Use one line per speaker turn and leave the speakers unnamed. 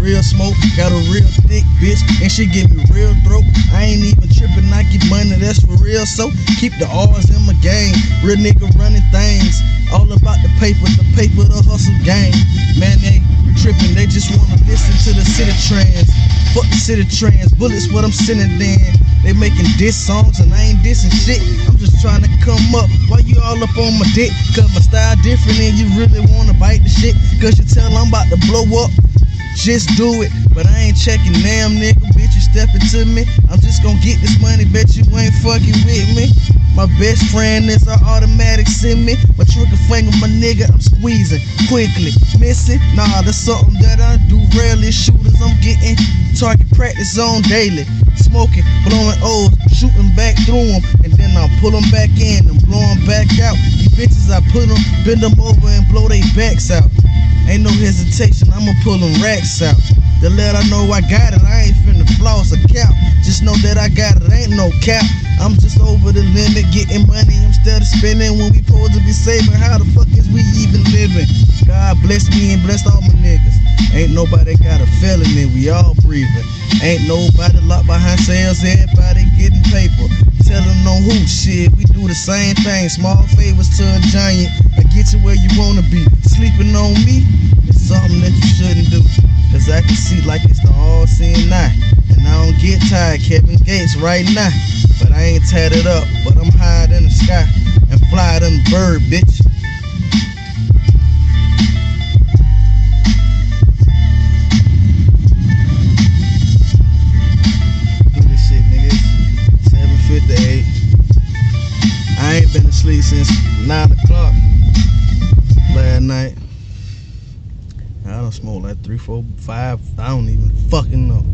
real smoke, got a real thick bitch, and she give me real throat. I ain't even tripping, I get money, that's for real. So keep the R's in my game. Real nigga running things, all about the paper, the hustle game. Man, they tripping, they just wanna listen to the city trends. Fuck the city trends, bullets what I'm sending in. They making diss songs and I ain't dissing shit. I'm just trying to come up while you all up on my dick. Cause my style different and you really wanna bite the shit. Cause you tell I'm about to blow up, just do it. But I ain't checking, damn nigga, bitch, you stepping to me. I'm just gonna get this money, bet you ain't fucking with me. My best friend is an automatic send me. My trigger finger, my nigga, I'm squeezing quickly. Missing? Nah, that's something that I do rarely. Shooters, I'm getting target practice on daily. Smoking, blowing O's, shooting back through them, and then I'll pull them back in and blow them back out. These bitches, I put them, bend them over and blow their backs out. Ain't no hesitation, I'ma pull them racks out. To let her know I got it, I ain't finna floss a cap. Just know that I got it, ain't no cap. I'm just over the limit, getting money instead of spending. When we supposed to be saving, how the fuck is we even living? God bless me and bless all my niggas. Ain't nobody got a felony, we all breathing. Ain't nobody locked behind sales, everybody getting paper. Telling on who, shit, we do the same thing. Small favors to a giant, I get you where you wanna be. Sleeping on me, it's something that you shouldn't do. Cause I can see like it's the all-seeing eye. And I don't get tired, Kevin Gates right now. But I ain't tatted up, but I'm higher than the sky and flyer than a bird, bitch. Do this shit, niggas. 7:58. I ain't been asleep since 9 o'clock last night. I don't smoke like 3, 4, 5. I don't even fucking know.